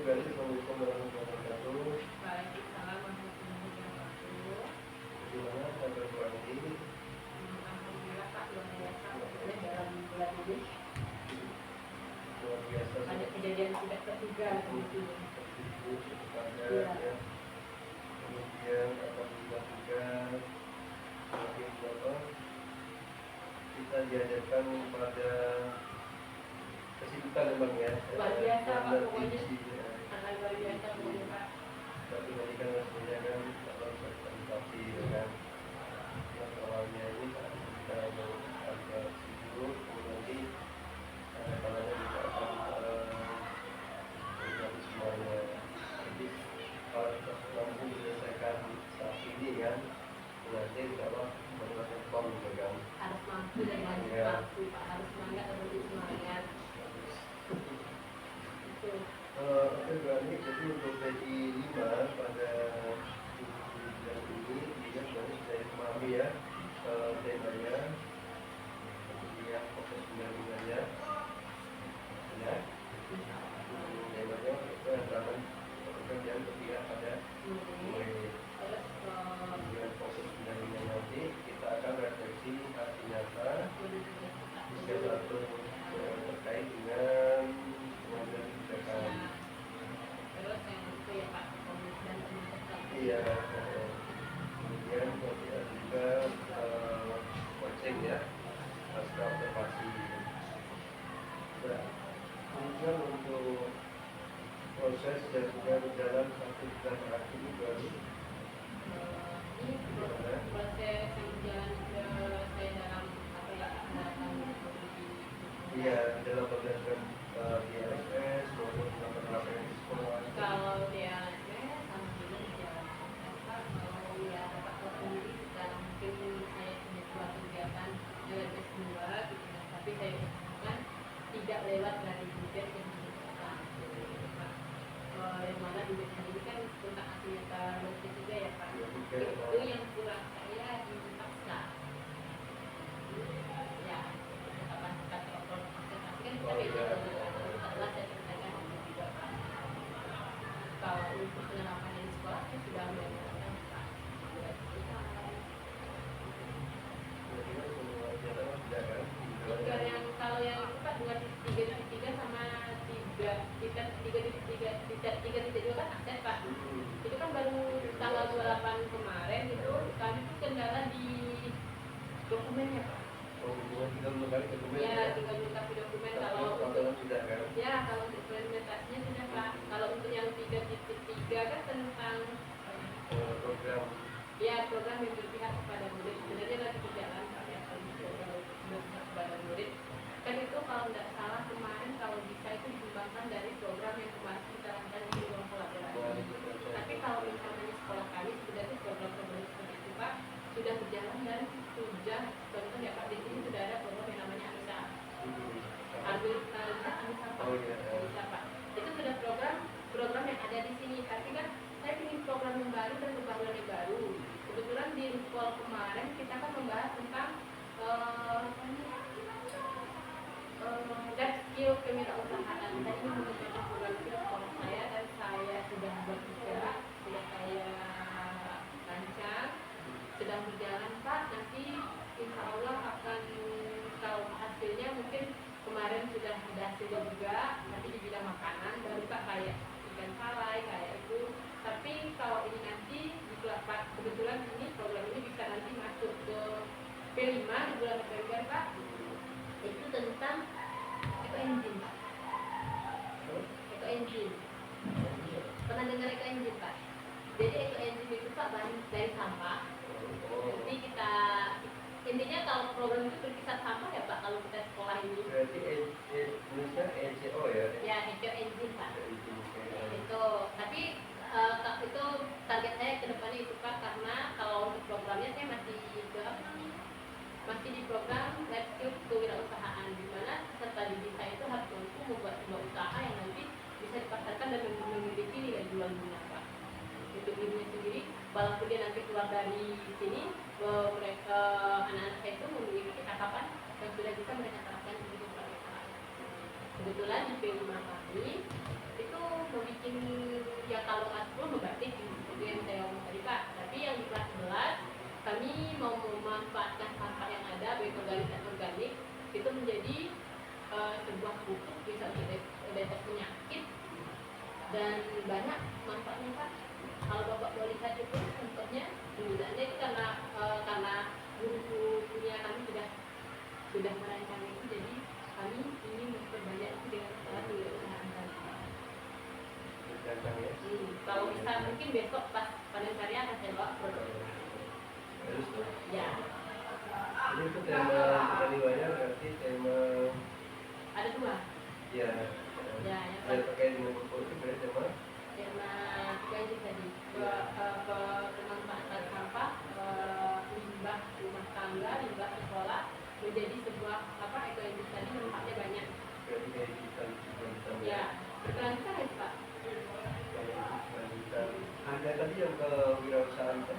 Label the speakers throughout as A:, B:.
A: Assalamualaikum warahmatullahi wabarakatuh.
B: Waalaikumsalam warahmatullahi wabarakatuh.
A: Gimana kabar Bu Andi?
B: Alhamdulillah Pak, luar biasa sebetulnya dalam bulan ini
A: Luar biasa.
B: banyak kejadian tidak terduga gitu.
A: Kepada
B: Ya.
A: ya. Kemudian alhamdulillah juga semakin apa? Kita dihadapkan pada kesibukan memang ya.
B: Luar biasa Pak, pokoknya
A: ya.
B: sangat luar biasa pokoknya Pak.
A: Tapi tadi kan sebenarnya kan kalau sertifikasi kan yang awalnya ini saat kita mau agak sibuk kemudian nanti kita akan menjadi semuanya. Jadi kalau kita mampu menyelesaikan saat ini kan nanti kalau menggunakan pom gitu kan
B: Harus mampu dan harus mampu Pak, harus semangat dan lebih semangat. Itu.
A: Oke berani jadi untuk PI 5 pada bulan ini dia sebenarnya sudah memahami ya temanya kemudian proses pendampingannya ya temanya itu antara pekerjaan berpihak pada murid. Kemudian proses pendampingan nanti kita akan refleksi hasil nyata jika satu terkait dengan pengambilan kebijakan.
B: Terus yang itu ya Pak, komunikasi dan komunikasi.
A: Iya. Kemudian nanti ada juga coaching ya, pasca observasi. Nah, kemudian untuk proses yang sudah berjalan 1 bulan terakhir ini baru
B: Ini proses yang berjalan ke saya dalam apa ya, dalam
A: iya dalam pembelajaran di LSS maupun dalam penerapan di sekolah.
B: kalau dia alhamdulillah berjalan. Kalau ya dapat tahu sendiri sekarang mungkin saya punya dua kegiatan LSS 2 gitu kan, tapi saya usahakan tidak lewat dari budget yang disediakan. Yang mana budget sendiri kan tentang hasil nyata logis juga ya Pak. Itu yang kurang saya dipaksa. Ya, kapasitas observasi kan kita beda setelah saya selesaikan itu juga Pak. Kalau untuk penerapan di sekolah saya sudah melakukan Pak. Yang kalau yang itu Pak 2.3.3 sama 3.2 kan akses Pak. Itu kan baru tanggal 28 kemarin itu kami tuh kendala di dokumennya Pak.
A: Tinggal melengkapi dokumen
B: Ya, tinggal melengkapi dokumen. Kalau untuk
A: sudah kan?
B: ya, kalau untuk implementasinya sudah Pak. Kalau untuk yang 3.3 kan tentang
A: program
B: ya program yang berpihak kepada murid sebenarnya lagi berjalan Pak ya, kalau program berpihak kepada murid kan itu kalau tidak salah kemarin kalau bisa itu dikembangkan dari program yang kemarin kita lakukan di ruang kolaborasi. Tapi kalau misalnya di sekolah kami sebenarnya program-program seperti itu Pak sudah berjalan dan sudah contoh ya Pak di sini sudah ada program yang namanya Anissa. Anissa Pak. Itu sudah program yang ada di sini. Tapi kan saya ingin program yang baru dan pembaruan yang baru. Kebetulan di sekolah kemarin kita kan membahas tentang life skill kewirausahaan. Saya ini menggunakan program itu sekolah saya dan saya sudah buat juga, sudah saya rancang, sedang berjalan Pak. Nanti insya Allah akan tahu hasilnya, mungkin kemarin sudah ada hasilnya juga. Nanti di bidang makanan baru Pak kayak ikan palai kayak itu. Tapi kalau ini nanti kebetulan ini program ini bisa nanti masuk ke P5 di bulan November Pak. Itu tentang eco-engine Pak. Eco-engine. Pernah dengar eco-engine Pak? Jadi eco-engine itu Pak bahan dari sampah. Nanti kita intinya kalau program itu berkisar sampah ya Pak kalau kita sekolah ini.
A: Berarti Indonesia ECO ya?
B: Ya, eco-engine Pak. Itu tapi itu target saya ke depannya itu Pak, karena kalau untuk programnya saya masih di program Life Skill Kewirausahaan, di mana peserta didik saya itu harus mampu membuat sebuah usaha yang nanti bisa dipasarkan dan memiliki nilai jual dunia Pak. Untuk dirinya sendiri, walaupun dia nanti keluar dari sini, mereka anak-anak saya itu memiliki kecakapan yang sudah bisa mereka terapkan di hidup mereka. Kebetulan di P5 kami itu membuat kalau kelas 10 membatik itu yang saya ngomong tadi Pak. Tapi yang di kelas 11 kami mau memanfaatkan sampah yang ada baik organik dan organik itu menjadi sebuah pupuk bisa untuk deteksi penyakit dan banyak manfaatnya Pak. Kalau Bapak boleh lihat itu contohnya penggunaannya itu karena guru punya kami sudah merancang itu, jadi kami ingin memperbanyak itu dengan cara kewirausahaan kami.
A: Gampang ya.
B: Kalau bisa mungkin besok pas panen karya akan saya bawa produk.
A: Terus tuh.
B: Ya.
A: Jadi itu tema kedua-duanya berarti tema
B: Ada 2.
A: ya.
B: Ya, yang
A: Ada terkait dengan pupuk itu berarti tema
B: gaji tadi pemanfaatan sampah, limbah rumah tangga, limbah sekolah menjadi sebuah ekoindustri tadi manfaatnya banyak.
A: berarti kayak kita
B: Ya, berkelanjutan ya Pak.
A: Ada tadi yang kewirausahaan kan?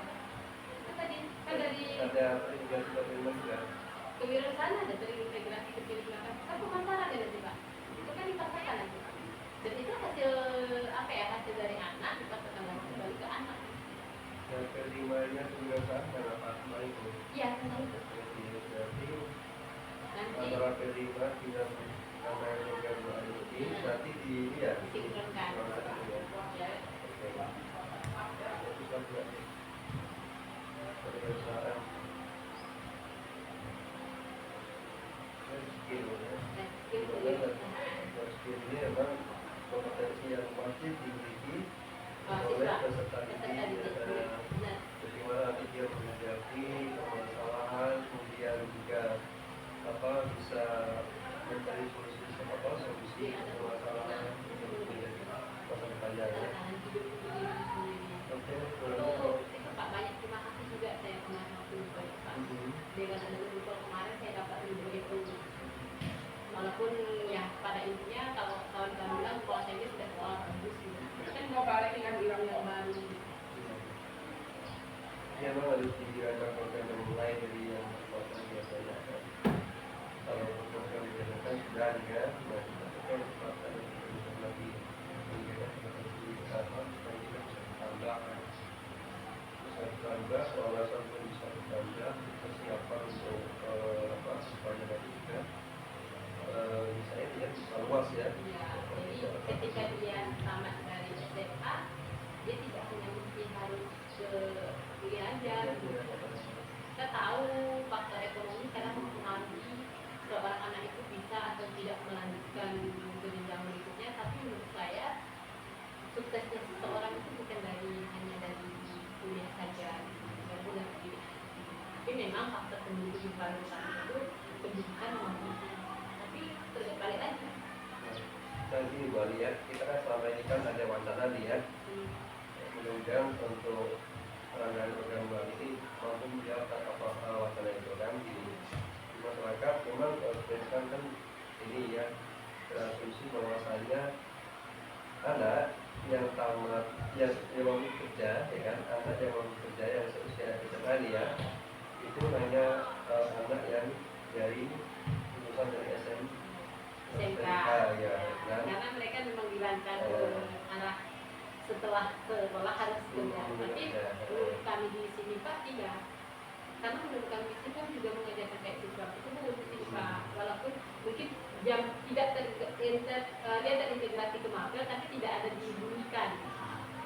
B: Tadi kan dari
A: Ada integrasi bagaimana juga?
B: kewirausahaan ada terintegrasi kecil belakang kan pemasaran ya nanti Pak. Itu kan dipasarkan nanti Pak. Dan itu hasil hasil dari anak dipasarkan lagi kembali ke anak.
A: Yang kelimanya kewirausahaan dan apa kemarin itu?
B: Iya, tentang itu.
A: Berarti
B: Nanti
A: antara kelima tidak sama yang program ini nanti di ya
B: disinkronkan. Ya.
A: Oke. Itu kan kewirausahaan. Skill ya. Skill ini memang kompetensi yang wajib dimiliki oleh peserta didik. Bagaimana nanti dia menghadapi permasalahan, kemudian juga bisa mencari solusi permasalahan masa depannya. Oke,
B: Itu Pak, banyak terima kasih juga saya kemarin waktu itu Pak. Dengan ada beberapa kemarin saya dapat ilmu itu. Walaupun ya pada intinya kalau kawan-kawan bilang sekolah saya sudah sekolah bagus gitu. Kan mau balik dengan bilang yang baru.
A: ya memang harus dirancang program yang mulai dari yang kekuatan biasanya kan. Kalau program dijalankan sudah ya, nah kita kan kekuatan yang lagi supaya kita bisa bertambah kan. Bisa bertambah, wawasan pun bisa bertambah, persiapan untuk supaya nanti juga misalnya dia bisa luas ya.
B: Ya, jadi ketika dia tamat dari SMA, dia tidak hanya mesti harus kuliah aja. Kita tahu faktor ekonomi kadang mempengaruhi seorang anak itu bisa atau tidak melanjutkan ke jenjang berikutnya, tapi menurut saya suksesnya seseorang itu bukan hanya dari kuliah saja, walaupun dari tapi memang faktor pendidikan barusan itu pendidikan memang penting, tapi terbalik lagi.
A: Nah gini Mbak lihat, kita kan selama ini kan ada wacana nih ya, mudah-mudahan untuk pelanggan program Mbak ini mampu menjawab apa wacana itu kan di masyarakat. Memang berdasarkan kan ini ya, berasumsi bahwasanya anak yang tamat yang mau kerja ya kan, anak yang mau kerja yang seusia SMA ya, itu hanya anak yang dari lulusan dari
B: SMK
A: ya, kan?
B: Karena mereka memang dirancang anak setelah sekolah harus kerja, tapi menurut kami di sini Pak tidak, karena menurut kami di sini kan juga mengajarkan kayak siswa itu belum di sini Pak, walaupun mungkin jam tidak dia terintegrasi ke mapel tapi tidak ada dibunyikan,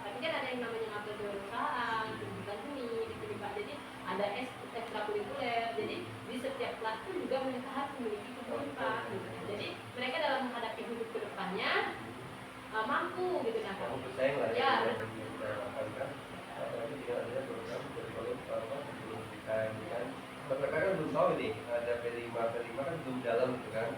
B: tapi kan ada yang namanya mapel kewirausahaan, pendidikan seni di sini Pak, jadi ada ekstrakurikuler, jadi di setiap kelas pun juga mereka harus memiliki kebun Pak, jadi mereka dalam menghadapi hidup kedepannya mampu gitu kan.
A: Kamu bersaing lah
B: ya.
A: Kita lakukan apalagi tidak ada program dari pendidikan kan. Mereka kan belum tahu ini ada P5 kan belum dalam gitu kan.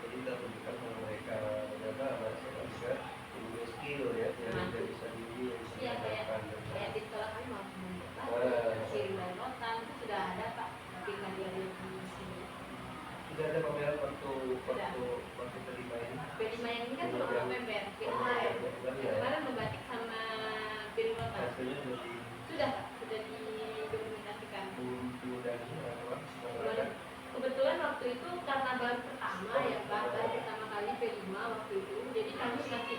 A: Jadi kita tunjukkan kepada mereka ternyata anak saya juga punya skill ya yang bisa diri
B: Iya, kayak di sekolah kami mau membuat kirim dan notan itu sudah ada Pak, tapi kajiannya di sini.
A: Sudah ada pameran waktu P5 ini.
B: P5 yang ini kan cuma November, kemarin membatik sama kirim notan.
A: Hasilnya
B: Sudah didokumentasikan.
A: Mudah-mudahan
B: Kebetulan waktu itu karena baru pertama ya Pak, baru pertama kali P5 waktu itu, jadi kami kasih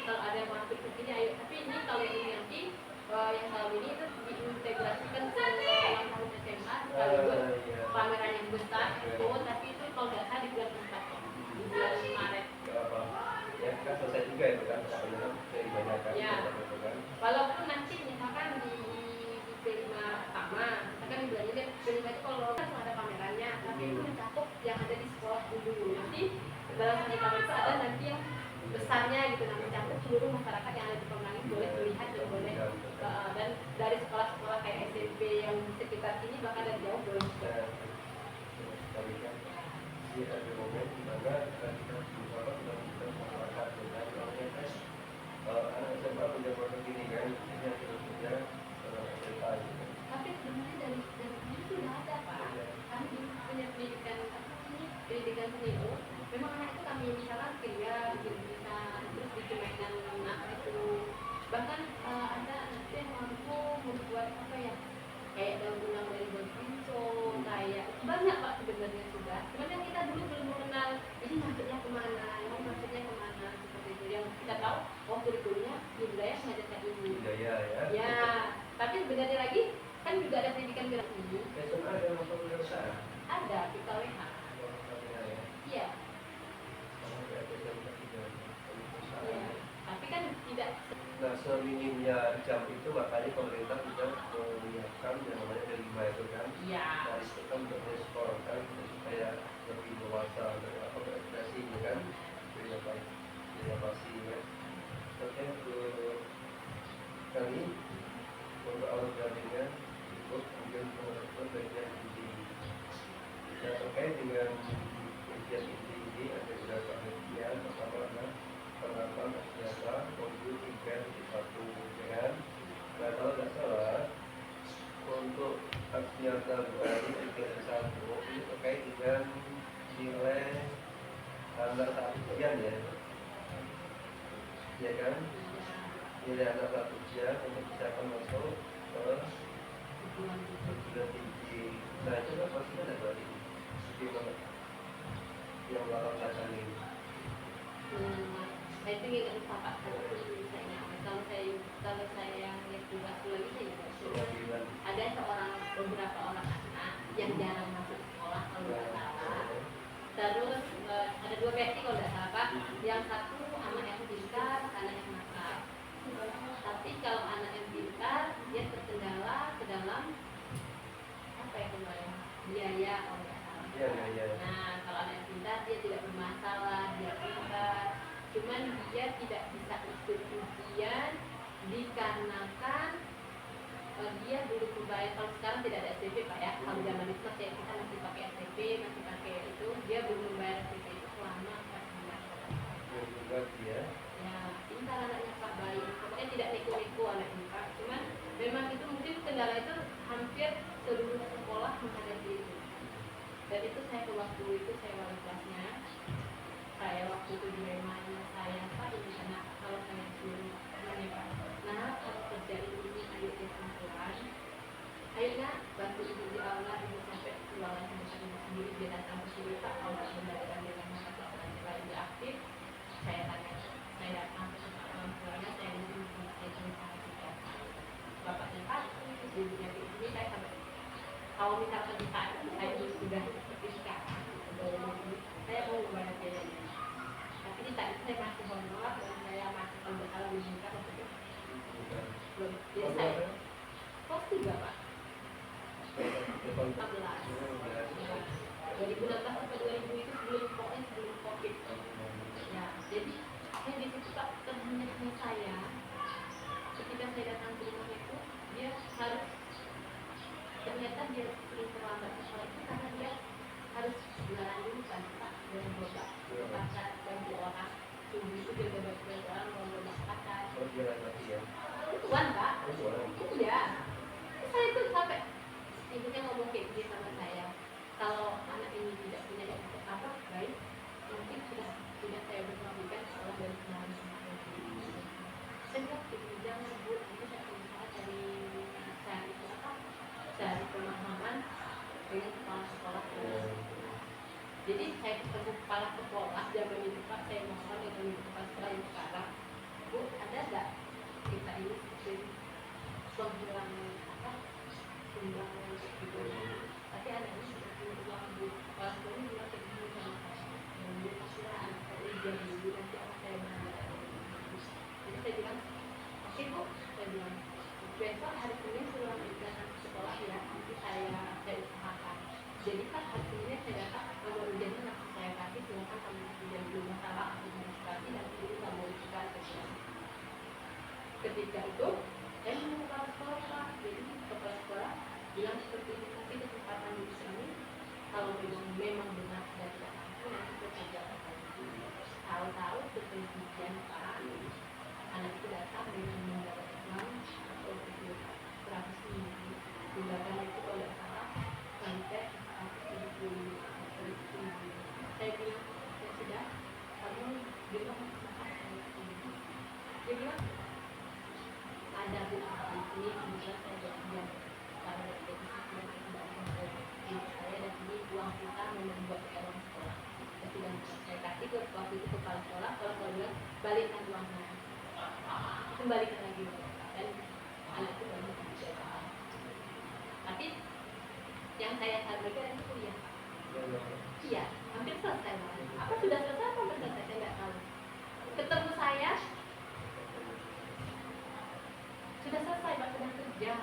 B: dalam sengketa itu ada nanti yang besarnya gitu, nah mencakup seluruh masyarakat yang ada di Pemanggi boleh melihat dan boleh dan dari sekolah-sekolah kayak SMP yang sekitar sini bahkan dari jauh boleh juga.
A: Sekali kan dia ada momen di mana kita berusaha dengan masyarakat dengan anak SMA punya produk ini kan, ini harus punya cerita gitu.
B: Tapi sebenarnya dari dulu sudah ada Pak. Kami punya pendidikan pendidikan seni itu, memang anak itu kami misalkan kerja bisa terus bikin mainan apa itu, bahkan ada anak itu yang mampu membuat apa ya, kayak daun-daun dari daun pinco, kayak banyak Pak sebenarnya sudah. Cuman yang kita dulu belum mengenal ini maksudnya kemana, ini maksudnya kemana seperti itu. Yang kita tahu oh kurikulumnya budaya mengajarkan ini.
A: Budaya ya.
B: Ya, tapi sebenarnya lagi kan juga ada pendidikan gerak ini.
A: SMA ada masuk universitas.
B: Ada kita WH. Iya. Iya. Tapi kan tidak.
A: Nah, seminimnya jam itu makanya pemerintah sudah menyiapkan yang namanya D5 itu kan.
B: Iya.
A: Nah, itu kan untuk skor kan supaya lebih dewasa dan apa berekspresi kan. Inovasi kan. Oke, kami untuk awal jaringan untuk kemudian pengelolaan bagian inti. Nah, terkait dengan bagian inti ini ada beberapa bagian. Pertama adalah penerapan aksiata modul 3 di 1 kan. Nah, kalau tidak salah untuk aksiata baru 3 ini terkait dengan nilai standar saat ujian ya kan, nilai anak saat ujian untuk persiapan masuk ke perguruan tinggi. Nah, itu kan pasti ada dari yang melakukan belakang ini.
B: Saya itu nggak lupa Pak, kalau saya yang tugas lagi saya juga ada beberapa orang anak yang jarang masuk sekolah kalau nggak salah. Terus ada 2 versi kalau nggak salah Pak. Yang satu anak yang pintar, anak yang nakal. Tapi kalau anak yang pintar dia terkendala ke dalam apa ya kemarin biaya kalau nggak salah.
A: Iya.
B: Nah kalau anak yang pintar dia tidak bermasalah, dia pintar. Cuman dia tidak bisa ikut ujian dikarenakan dia dulu membayar. Kalau sekarang tidak ada SPP Pak ya. Kalau zaman itu masih kita masih pakai SPP, masih pakai itu, dia belum membayar SPP itu selama 4 bulan.
A: Ya.
B: Ya, pintar anaknya Pak, baik. Pokoknya tidak neko-neko anaknya Pak. Cuman memang itu mungkin kendala itu hampir seluruh sekolah menghadapi itu. Dan itu saya ke waktu itu saya wali kelasnya. Saya waktu itu dilemanya saya Pak ini karena kalau saya suruh Pak, nah kalau kerjain ini ayo dia kumpulan, ayo nak bantu ibu di aula, ibu sampai ruangan sendiri dia datang ke sini Pak, kalau nggak mendadak dia kan lagi aktif, saya tanya, saya datang ke orang tuanya, saya ingin saya cerita bapaknya Pak, ibunya di sini saya sampai kalau misalkan di saat itu saya sudah seperti sekarang, saya mau membayar biayanya. Tapi di saat itu saya masih honor dan saya masih kalau nggak salah diminta untuk itu. Belum. Jadi saya kos 3 Pak. 2016 sampai 2000 itu sebelum COVID. Ya, jadi saya di situ Pak terhenyaknya saya ketika saya datang ke rumah itu dia harus ternyata dia sering terlambat ke sekolah itu karena dia harus jualan dulu kan Pak dengan berobat ke pasar bantu orang subuh itu dia berobat orang mau berobat ke pasar.
A: Jualan lagi ya?
B: Tuan Pak. Iya. Saya itu sampai ibunya ngomong kayak gini sama saya, kalau anak ini tidak punya apa baik, mungkin sudah saya berpikirkan sekolah dari sekarang. Saya bilang jangan Bu, ini saya berusaha cari pemahaman dengan kepala sekolah. Jadi saya ketemu kepala sekolah zaman itu Pak, saya mohon dengan kepala sekolah yang sekarang, Bu ada nggak kita ini seperti penghilang apa sumbangan gitu, tapi anak ini seperti uang Bu, kepala sekolah ini bilang kayak gini sama saya, yang Bu pastilah anak saya ujian dulu nanti anak saya belajar. Jadi saya bilang oke Bu, saya bilang besok hari Senin suruh ambilkan sekolah ya, nanti saya usahakan. Jadi Pak hari Senin saya datang, kalau ujiannya nanti saya kasih, silakan kamu ujian dulu ketika itu saya mau kepala sekolah Pak, jadi kepala sekolah bilang seperti ini, tapi kesempatan di sini kalau memang benar dan tidak mampu nanti kita saja tahu-tahu kepergian Pak, anak itu datang dengan membawa uang atau berapa sih tindakan itu kalau tidak salah sampai 170.000. Saya bilang ya sudah, kamu bilang dia bilang ada bu ini bisa saya bagian karena dari defisit yang dikembalikan ke ibu saya dan ini uang kita membuat uang sekolah. Dan sudah saya kasih ke waktu itu kepala sekolah, kalau bilang balikkan uangnya, kembalikan lagi dan anak itu baru bisa. Tapi yang saya sampaikan itu kuliah. Iya, hampir selesai. Apa sudah selesai apa belum selesai? Saya nggak tahu. Ketemu saya sudah selesai, Pak, sedang kerja.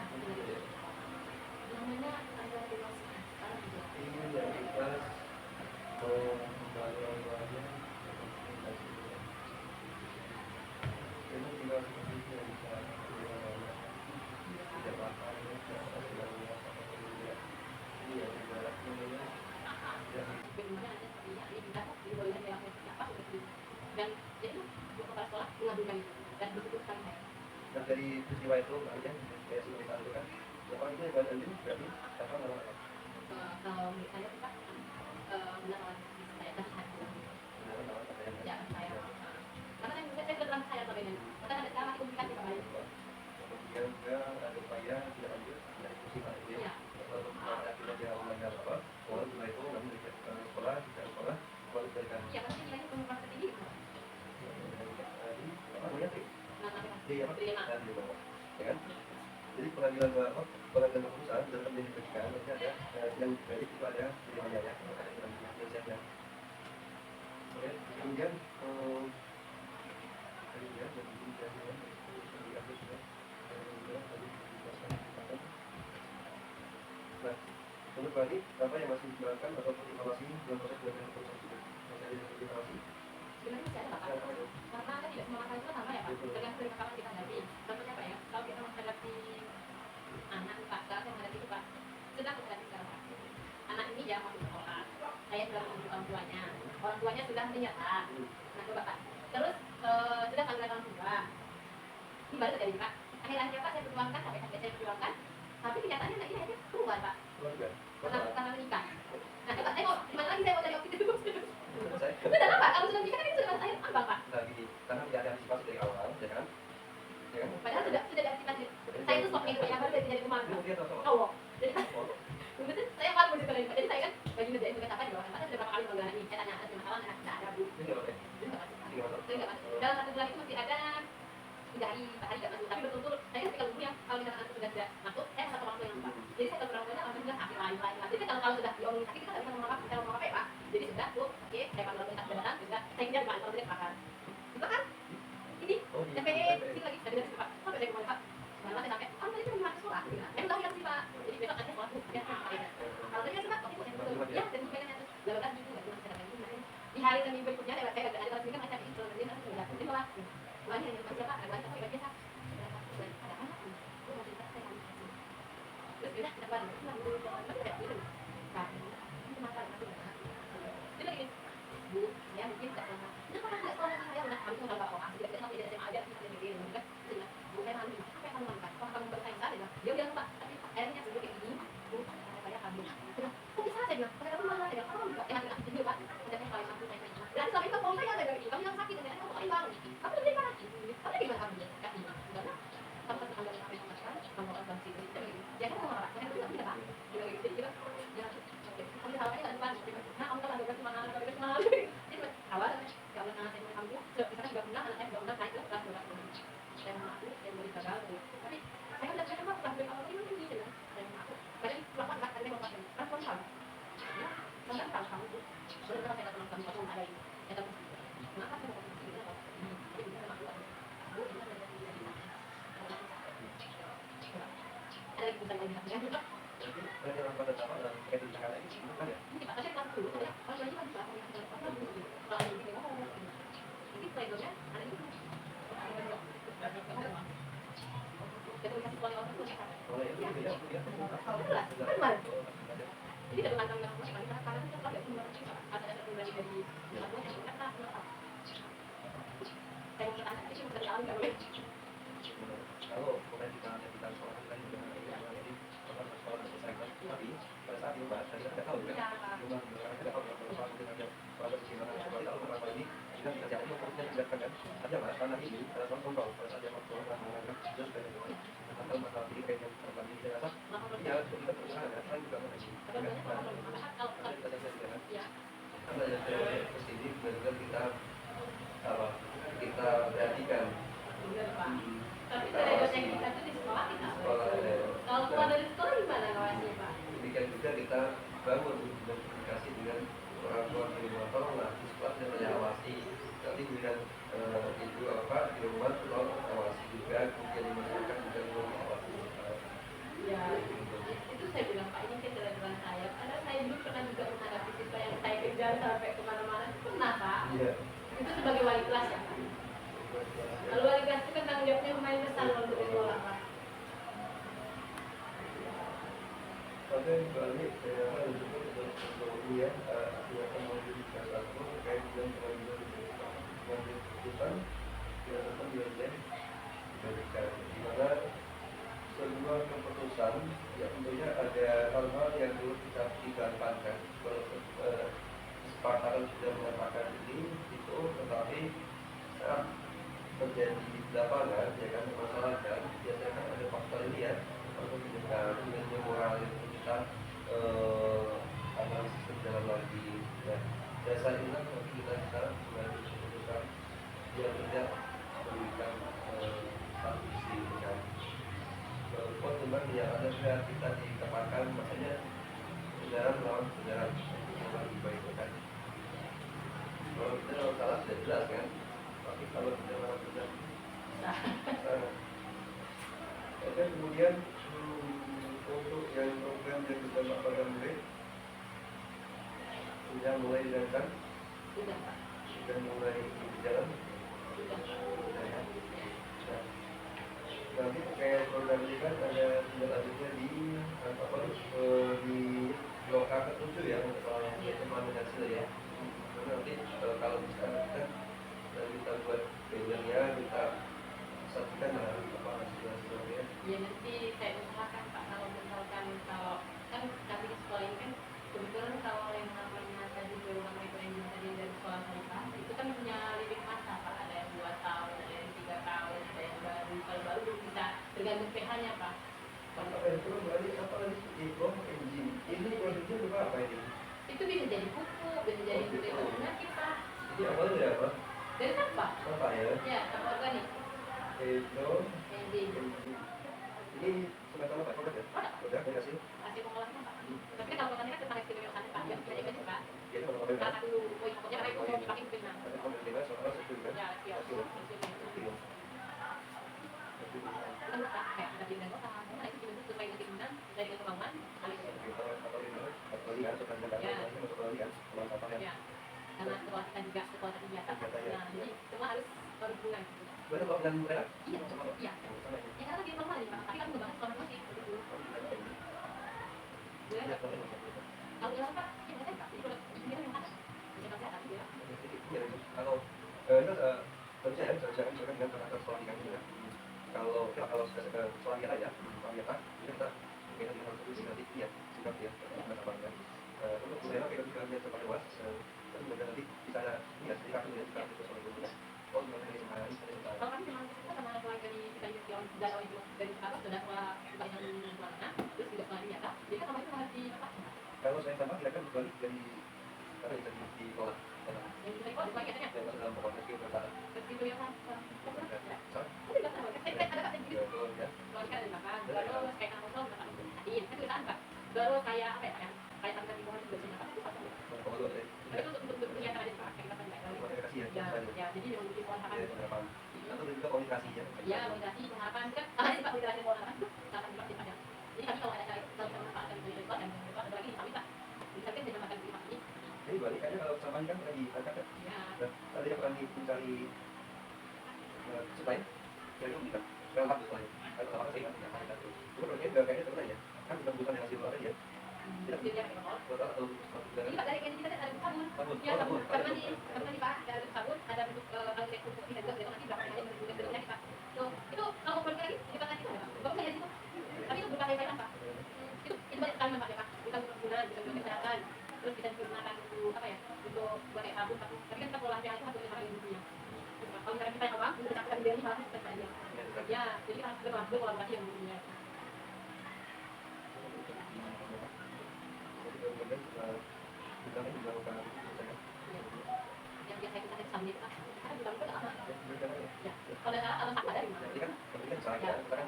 B: Namanya ada perusahaan sekarang juga.
A: Ini dari kelas pembayarannya ini tinggal seperti yang bisa tidak makan ini ya tidak
B: Benar ada seperti ini juga di bawahnya yang apa seperti dan jadi kepala sekolah mengadukan dan bersyukur saya.
A: Nah dari peristiwa itu aja saya sudah ditaruhkan siapa itu yang berarti siapa namanya
B: Kalau misalnya kita menawan saya kasih hati ya saya karena saya terang saya sampai ini karena ada cara komunikasi kembali
A: kemudian juga ada upaya tidak lanjut dari peristiwa itu ya akhirnya dia melanggar apa kalau setelah itu namun dari sekolah tidak sekolah baru berikan
B: ya pasti nilainya pengumuman tertinggi
A: apa namanya sih di apa ya kan jadi pengadilan perusahaan dalam menjadikan nanti ada yang kredit itu ada di mana ya penyelesaiannya oke kemudian nah untuk kali apa yang masih dijalankan ataupun informasi dalam proses belajar perusahaan itu masih ada informasi
B: sebenarnya masih ada Pak karena kan tidak semua masalah itu sama ya Pak tergantung dari kapan kita hadapi contohnya Pak ya kalau kita menghadapi anak Pak saat saya menghadapi itu Pak sedang menghadapi sekarang Pak anak ini ya masuk sekolah saya sudah menunjuk orang tuanya sudah menyerah nah coba Pak terus sudah panggilan orang tua ini baru terjadi Pak akhir-akhirnya Pak saya perjuangkan sampai saya perjuangkan tapi kenyataannya nanti akhirnya keluar Pak karena menikah nah coba saya mau gimana lagi saya mau dari opsi itu sudah apa kalau sudah menikah kan itu sudah akhir ambang Pak
A: nah gini karena tidak ada antisipasi dari awal ya kan
B: padahal sudah diantisipasi saya itu sok yang baru jadi rumah Allah jadi betul saya malu begitu lagi jadi saya kan bagi ngerjain tugas apa di bawah saya sudah berapa kali menggelar ini saya tanya ada masalah nggak ada bu dalam satu bulan itu masih ada 3 hari 4 hari nggak masuk tapi betul-betul saya kan tinggal dulu yang kalau misalkan anak sudah tidak masuk saya satu orang tua yang lupa jadi saya kalau orang tuanya langsung bilang sakit lain jadi kalau sudah diomongin sakit kita nggak bisa ngomong apa kita ngomong apa ya Pak jadi sudah bu oke saya panggil orang tua jabatan juga saya kerja kalau tidak makan itu kan ini sampai sini lagi dari Pak sampai saya kemana Pak malah saya sampai tadi cuma masuk sekolah saya udah sih Pak jadi besok ada sekolah ya kalau tadi kan Pak ya dan pengen lalu kan gitu nggak cuma saya di hari dan minggu berikutnya saya ada kelas ini kan macam itu jadi nanti sudah jadi malah banyak yang siapa ada banyak yang biasa ada anak itu masih saya terus kita dapat itu masalah itu jadi lagi bu ya mungkin tidak sama itu kan nggak sekolah saya udah kami tuh nggak apa tidak bisa sampai SMA aja kita jadi begini kan bu saya malu apa yang kamu lakukan kalau kamu bersaing saya dia bilang Pak tapi akhirnya sebelum kayak gini bu saya kamu kok bisa saya bilang saya kamu malah saya kamu juga yang nggak jadi Pak udah saya paling mampu saya dan selama itu kalau saya ada kamu yang sakit dan kamu paling bang kamu lebih parah kamu lebih mahal dia kasih karena kamu kan anda sampai makan kamu akan bantu dia kan mau apa saya itu tidak Pak juga gitu jadi ya kamu tahu kan Pak nah kamu kalau ada kemana jadi awal kalau anak saya kamu kita juga pernah anak saya juga pernah naik ke kelas 12 saya mengaku saya beri gagal tapi saya kan saya mau kelas dari awal ini mungkin gitu saya mengaku kadang melakukan kan kadang melakukan kan kamu tahu ya kadang tahu kamu tuh sebenarnya saya datang kamu kamu ada ini ya kamu kenapa saya mau begini jadi bisa masuk bu ini ada lagi bukan lagi ya juga
A: jadi orang pada sama dalam kaitan dengan ini bukan ya
B: ini Pak saya kelas dulu saya kalau lagi kan kalau ini playgroundnya ada itu
A: Oh, itu ya, ya.
B: Benar. Jadi dari kantong yang masuk karena kan kalau ada pun ada pribadi dari aku yang kata saya kita anak itu dari awal nggak boleh.
A: Kalau bukan kita sekolah kan juga jadi sekolah selesai, tapi pada saat itu bahas saya tidak tahu juga cuma tidak tahu berapa mungkin ada proses gimana seperti tahu berapa ini kita kerjaan itu fokusnya tidak kan saja bahas karena ini ada soal kontrol pada saat dia waktu orang mengatakan just kayak gitu atau masalah diri kayak yang terbagi saya rasa ya kita berusaha ya saya juga mengaji kalau kita saja juga kan karena dari kesini benar-benar kita apa kita perhatikan
B: Tapi tenaga kita tuh di sekolah kita. Kalau keluar dari sekolah gimana ngawasnya Pak?
A: Demikian juga kita bangun komunikasi dengan orang tua di rumah, tolonglah di sekolah kita awasi nanti dengan ibu apa di rumah tolong awasi juga kemudian di masyarakat juga tolong awasi.
B: Ya itu saya bilang Pak ini kesadaran saya karena saya dulu pernah juga menghadapi siswa yang saya kejar sampai kemana-mana pernah Pak. Iya. Itu sebagai wali kelas ya Pak. Kalau wali kelas itu kan tanggung jawabnya lumayan besar untuk dikelola Pak.
A: Oke, balik saya untuk kemudian akan modifikasi aku terkait dengan pengambilan keputusan yang akan diberikan di mana sebuah keputusan ya tentunya ada hal-hal yang perlu kita tinggalkan kalau kesepakatan sudah mengatakan ini itu tetapi saat terjadi di lapangan ya kan masalahkan biasanya kan ada faktor ini ya faktor dengan moral yang kita analisis lebih dalam lagi ya dasar ini nanti kita bisa mengambil keputusan yang tidak memberikan satu sisi kan walaupun memang yang ada sudah kita dikatakan maksudnya kebenaran melawan kebenaran yang lebih baik kan kalau kita kalau salah sudah jelas kan tapi kalau kita malah benar oke kemudian untuk yang program yang bersama pada murid sudah mulai dijalankan sudah mulai berjalan sudah ya nanti terkait program ini kan ada tindak lanjutnya di apa di blok A ke-7 ya untuk teman hasil ya nanti kalau misalkan kita buat bannernya kita saksikan apa hasil-hasilnya
B: ya nanti saya usahakan Pak kalau misalkan kalau kan kami di sekolah ini kan kebetulan kalau yang namanya tadi perubahan microengine tadi dari sekolah kita itu kan punya limit masa Pak ada yang 2 tahun ada yang 3 tahun ada yang baru kalau baru belum bisa tergantung pH-nya Pak
A: apa yang berarti apa lagi microengine ini produksinya juga apa ini
B: itu bisa jadi pupuk bisa jadi penyakit Pak
A: jadi awalnya dari apa
B: dari sampah
A: apa ya
B: sampah organik
A: ini semacam apa produk ya produk dari hasil
B: pengolahannya Pak tapi kalau kontennya kan tentang istimewa Pak ya kita jaga Pak
A: jadi kalau apa
B: karena dulu pokoknya karena itu mau dipakai benang
A: soal sesuatu kan
B: ya siap kan Pak kayak ada di kota karena itu dibentuk sesuai dengan keinginan dari kemauan karena sekolah kita juga sekolah kegiatan nah jadi semua harus berhubungan
A: betul kok dengan mereka
B: iya ya karena di normal nih Pak tapi kan ngebahas soal musik kalau bilang Pak ini kan Pak itu dia yang ada kita sehat ya
A: kalau itu tentu saja jangan dengan kata sekolah di kami ya kalau sekolah kita ya sekolah kita kita harus nanti ya sikap ya untuk saya kita juga lihat kepada was nanti bisa ya sikap itu ya sikap itu soal itu oh mengenai sekarang
B: kalau kami memang kita sama keluarga di kita yang dari itu dari apa sudah keluar yang mana terus tidak keluar ya jadi kan kemarin harus di apa
A: kalau saya sama kita kan balik dari apa yang di sekolah
B: yang kita ikut lagi ada
A: yang dalam pokoknya skill bertahan
B: itu yang kan
A: ada
B: keluarga ada apa baru kayak kamu tahu kan ini kan kita apa baru kayak apa ya kayak tanggal di bawah juga punya apa itu untuk kegiatan aja Pak kita kan ya jadi yang mungkin usahakan
A: atau juga komunikasi ya
B: komunikasi usahakan kan tadi Pak udah mau apa usahakan juga sih Pak ya jadi kami kalau ada kalau manfaatkan dari rekod dan rekod ada lagi kami Pak misalkan bisa makan di ini
A: ini balik aja kalau sama kan lagi angkat ya tadi yang pernah mencari supaya dari itu bisa kalau habis lagi kalau apa sih
B: sekali manfaatnya, bisa untuk perkebunan, bisa untuk kesehatan, terus bisa digunakan untuk apa ya, untuk buat kayak sabun, tapi kan kita pengolahnya itu harus dengan industri. Kalau misalnya kita yang awam, kita akan beli malah kita aja. Ya, jadi kita harus berkolaborasi yang dunia.
A: Kemudian kita melakukan
B: Yang biasa kita cek sambil kita, ada bilang itu apa? Ya, kalau ada apa dari mana?
A: jadi kan misalnya kita kan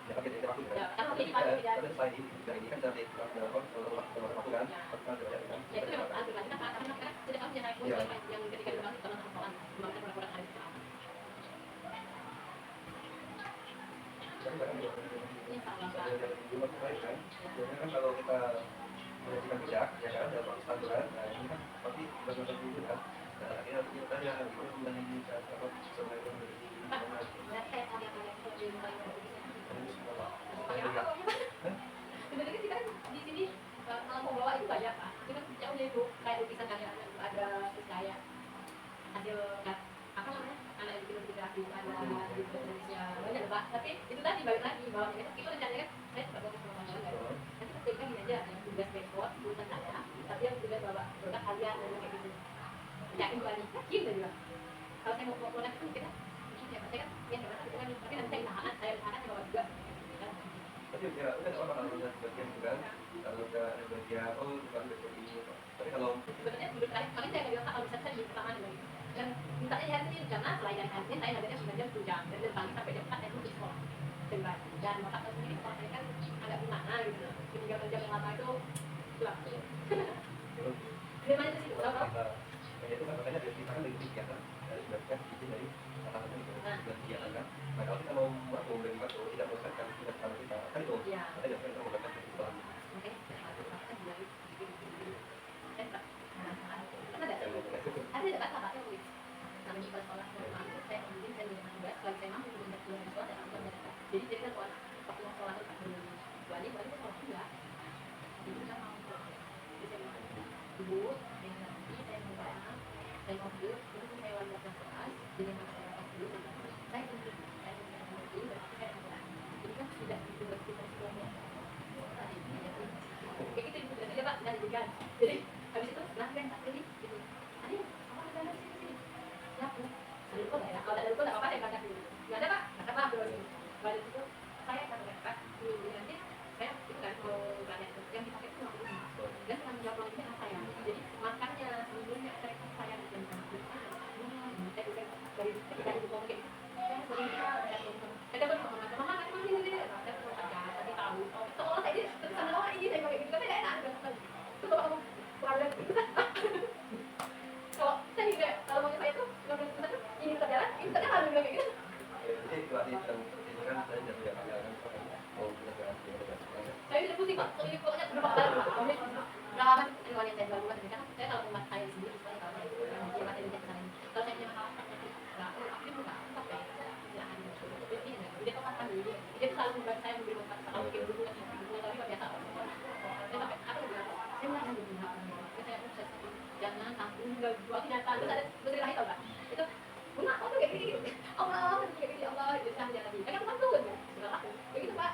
A: ya pakai dari waktu kan.
B: Ya, kan ini dipakai ya.
A: Tapi selain ini kan dari waktu kan,
B: Ya itu memang asli kita karena tidak kamu jangan ikut yang ketika dibahas tentang persoalan membangun produk-produk hari kita. Ini salah kan.
A: Biasanya kan kalau kita menyajikan bijak, ya kan, dalam standar, nah ini kan pasti benar-benar dulu kan. Nah, akhirnya kita yang itu menjadi apa sebagai
B: sebenarnya kita di sini kalau mau bawa itu banyak pak, itu kan jauh itu kayak lukisan karya ada saya hasil apa namanya anak yang bikin literasi ada di Indonesia banyak pak, tapi itu tadi balik lagi bahwa itu rencananya kan saya suka bawa sama orang kan, nanti kita gini aja yang tugas rekod tulisan saya, tapi yang tugas bawa produk kalian dan kayak gitu, yakin berani yakin dan juga kalau saya mau produk itu kita ya saya kan ya itu kan tapi nanti saya usahakan bawa juga.
A: tapi ya udah orang kalau udah sebagian juga kalau udah ada bagian oh bukan seperti ini tapi kalau
B: sebenarnya makanya saya nggak bilang kalau bisa saya di pertama nih dan mintanya hari ini karena selain dari hari ini saya harganya sudah jam 7 jam dari pagi sampai jam 4 saya tuh di sekolah dan otak saya sendiri sekolah saya kan agak gimana gitu tinggal kerja lama itu gelap gimana sih kalau
A: itu kan makanya dari kita kan dari kegiatan dari sebagian izin dari atasan itu dari kegiatan kan. Nah kalau kita mau dari waktu tidak melesatkan tugas utama kita kan itu kita jangan kita melakukan dari sekolah.
B: Oke, ada dekat apa ya wis namanya juga sekolah normal saya mungkin saya dengan tugas lagi saya mampu untuk belajar sekolah saya akan belajar jadi jadi kan waktu sekolah itu tak belum buani itu sekolah juga jadi kita mau jadi saya mau ibu yang nanti saya mau bayar saya mau duduk terus saya warga kelas jadi maka saya dapat dulu saya untuk saya berarti saya dapat jadi kan tidak itu kita sekolahnya tadi kayak gitu itu aja pak dan juga jadi habis itu nanti yang tak pilih gitu tadi apa ada sini sini ya bu dari kok ya kalau dari kok nggak apa-apa saya berangkat dulu nggak ada pak kata pak dulu balik itu saya akan berangkat dulu nanti saya itu kan mau berangkat itu yang dipakai itu uang rumah dan tanggung jawab uang ini saya jadi makannya sebelumnya saya saya dan saya juga dari ketika ibu ngomong kayak saya dapat mama mama kan ini saya perlu kerja tapi tahu seolah saya ini terus sama orang ini saya pakai gitu tapi tidak enak itu kalau kamu kalau saya juga kalau mau saya tuh ini kerjaan harus bilang kayak gitu.
A: Jadi pelatih ini kan saya jadi yang kan mau kita jalan
B: saya udah pusing pak, soalnya pokoknya berapa kali pak, berapa lama ini wanita saya jual rumah kan saya kalau rumah saya sendiri saya kalau dia mati di sana kalau saya punya masalah nggak aku buka sampai silakan dia kok makan dulu dia selalu membantu saya memberi makan kalau bikin buku kan tapi biasa saya sampai aku bilang saya mulai dari bunga saya sukses jangan kampung nggak jual kenyataan terus ada menteri lain tau nggak itu bunga apa tuh kayak gini Allah kayak gini Allah jadi saya lagi kan bukan tuh gitu kayak gitu pak